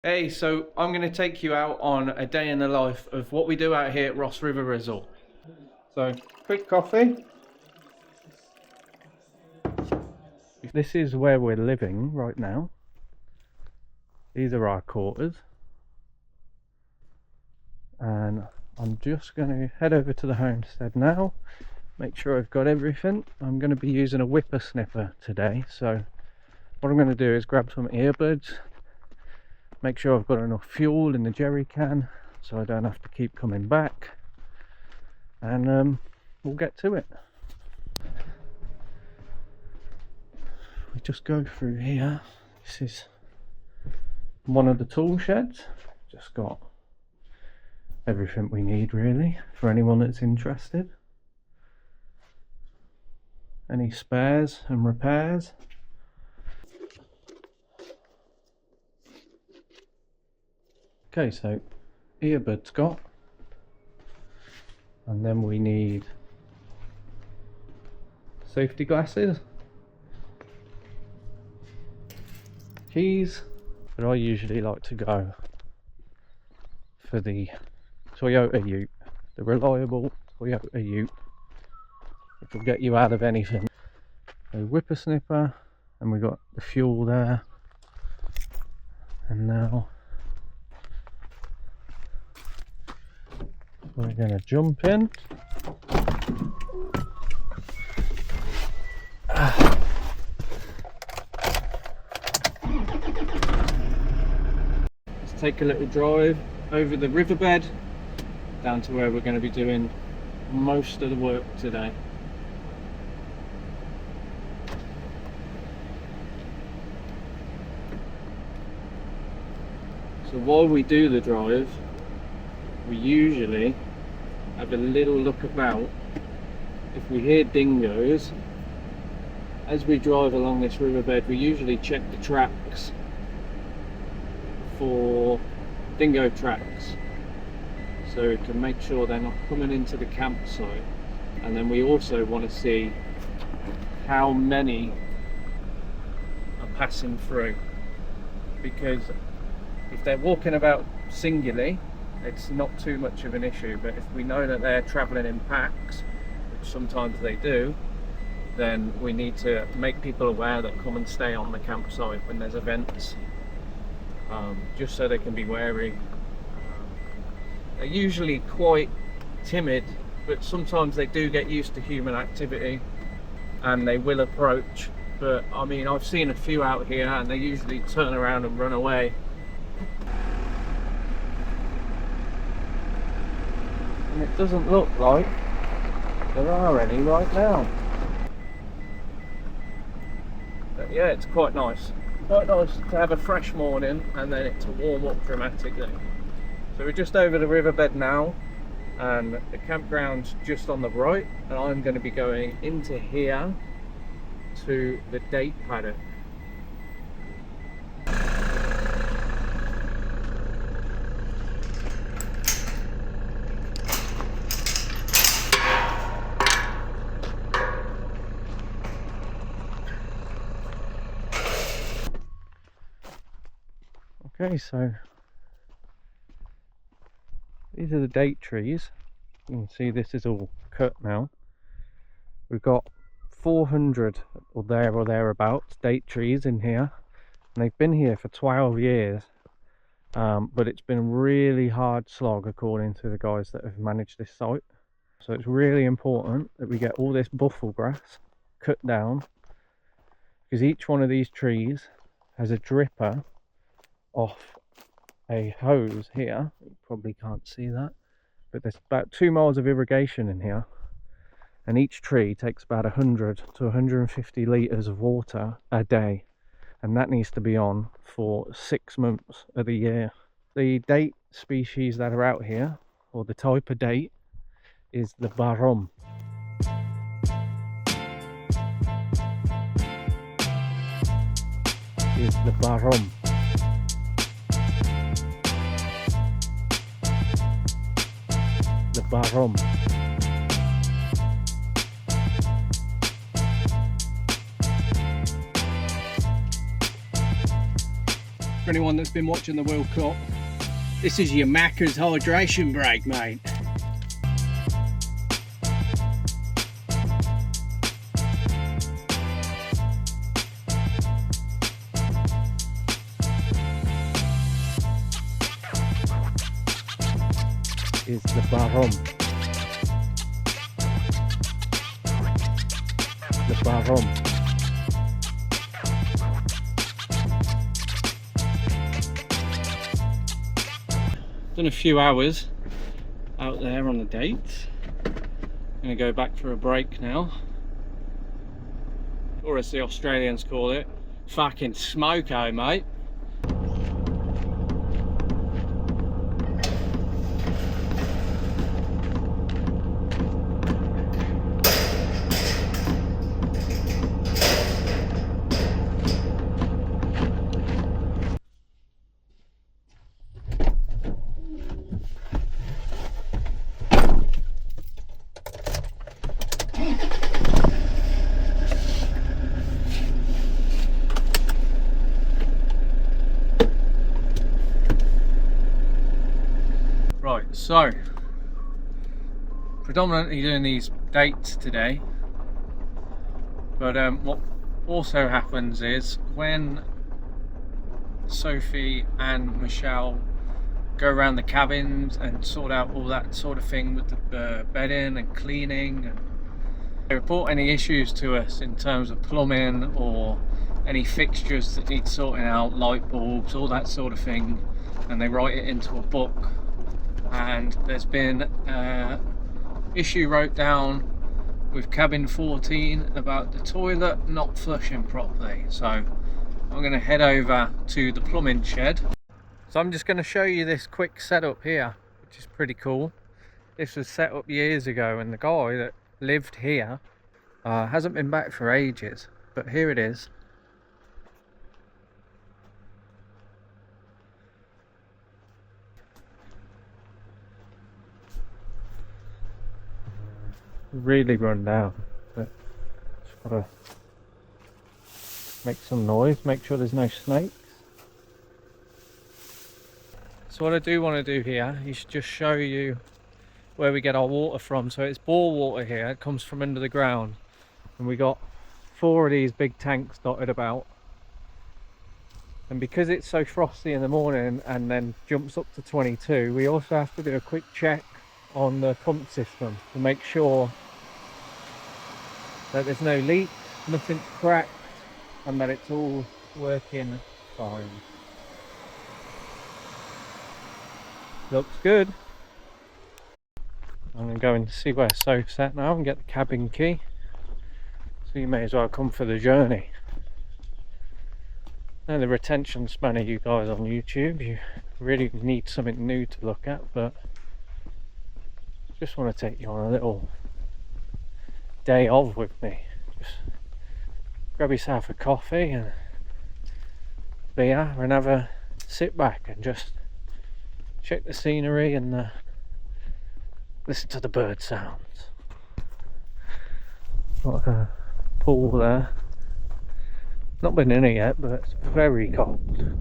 Hey, so I'm going to take you out on a day in the life of what we do out here at Ross River Resort. So, quick coffee. This is where we're living right now. These are our quarters. And I'm just going to head over to the homestead now. Make sure I've got everything. I'm going to be using a whippersnipper today. So, what I'm going to do is grab some earbuds. Make sure I've got enough fuel in the jerry can so I don't have to keep coming back, and we'll get to it. We just go through here. This is one of the tool sheds. Just got everything we need really for anyone that's interested. Any spares and repairs. Okay, so earbuds got, and then we need safety glasses, keys, but I usually like to go for the Toyota Ute, the reliable Toyota Ute, which will get you out of anything. A whippersnipper, and we got the fuel there, and now we're going to jump in. Let's take a little drive over the riverbed down to where we're going to be doing most of the work today. So while we do the drive, we usually have a little look about. If we hear dingoes as we drive along this riverbed, we usually check the tracks for dingo tracks, so we can make sure they're not coming into the campsite. And then we also want to see how many are passing through, because if they're walking about singly, it's not too much of an issue, but if we know that they're travelling in packs, which sometimes they do, then we need to make people aware that come and stay on the campsite when there's events, just so they can be wary. They're usually quite timid, but sometimes they do get used to human activity and they will approach. But I mean, I've seen a few out here and they usually turn around and run away. And it doesn't look like there are any right now. But yeah, it's quite nice. Quite nice to have a fresh morning and then it to warm up dramatically. So we're just over the riverbed now, and the campground's just on the right, and I'm going to be going into here to the date paddock. Okay, so these are the date trees. You can see this is all cut now. We've got 400 or thereabouts date trees in here, and they've been here for 12 years. But it's been a really hard slog according to the guys that have managed this site. So it's really important that we get all this buffel grass cut down, because each one of these trees has a dripper off a hose here. You probably can't see that, but there's about 2 miles of irrigation in here, and each tree takes about 100 to 150 litres of water a day, and that needs to be on for 6 months of the year. The date species that are out here, or the type of date, is the barum. Is the barum. The barum. for anyone that's been watching the World Cup, this is your Macca's hydration break, mate. Is the Barum. The Barum. Done a few hours out there on the dates. Gonna go back for a break now. Or as the Australians call it, fucking smoko, mate. Right, so predominantly doing these dates today, but what also happens is when Sophie and Michelle go around the cabins and sort out all that sort of thing with the bedding and cleaning, and they report any issues to us in terms of plumbing or any fixtures that need sorting out, light bulbs, all that sort of thing, and they write it into a book. And there's been an issue wrote down with cabin 14 about the toilet not flushing properly. So I'm going to head over to the plumbing shed. So I'm just going to show you this quick setup here, which is pretty cool. This was set up years ago, and the guy that lived here hasn't been back for ages, but here it is. Really run down, but just gotta make some noise, make sure there's no snakes. So what I do want to do here is just show you where we get our water from. So it's bore water here, it comes from under the ground, and we got 4 of these big tanks dotted about. And because it's so frosty in the morning and then jumps up to 22, we also have to do a quick check on the pump system to make sure that there's no leak, nothing's cracked, and that it's all working fine. Looks good. I'm going to go and see where Soph's at now and get the cabin key. So you may as well come for the journey. Now the retention span of you guys on YouTube, you really need something new to look at, but just want to take you on a little day off with me. Just grab yourself a coffee and beer and have a sit back and just check the scenery and listen to the bird sounds. Got a pool there. Not been in it yet, but it's very cold.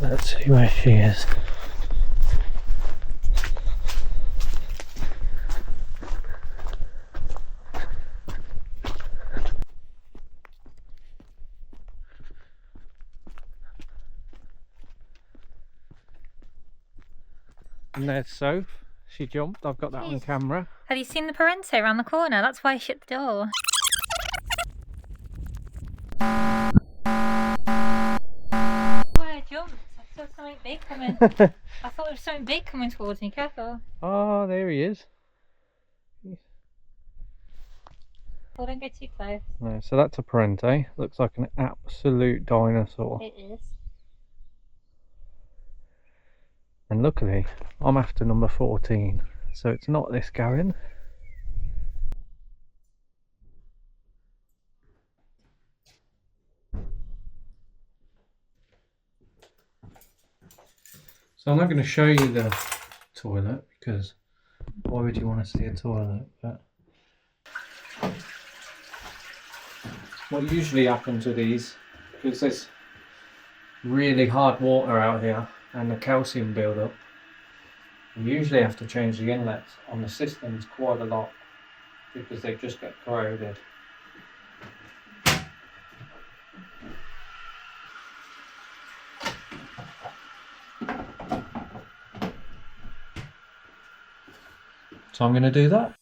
Let's see where she is. And there's Soph. She jumped. I've got that on camera. Have you seen the Parente around the corner? That's why I shut the door. Jumped. I saw something big coming. I thought there was something big coming towards me. Careful. Oh, there he is. Oh, don't go too close. No, so that's a Parente. Looks like an absolute dinosaur. It is. And luckily, I'm after number 14, so it's not this Garen. So I'm not going to show you the toilet, because why would you want to see a toilet? But what usually happens with these, because there's really hard water out here and the calcium build-up, you usually have to change the inlets on the systems quite a lot because they just get corroded. So I'm going to do that.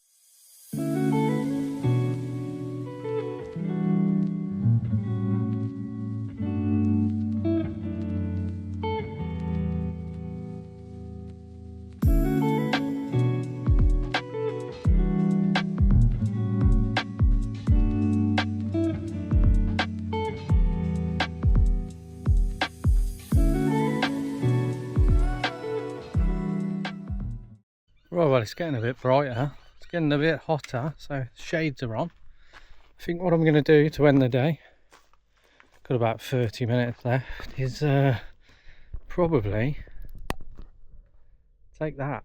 Well, it's getting a bit brighter, it's getting a bit hotter, so shades are on. I think what I'm going to do to end the day, got about 30 minutes left, is probably take that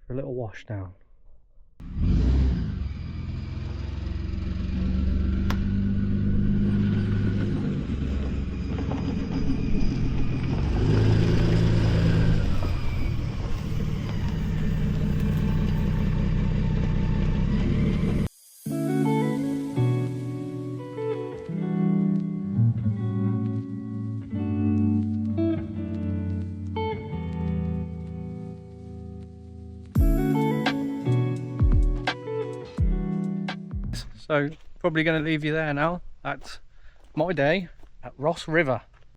for a little wash down. So probably going to leave you there now. That's my day at Ross River.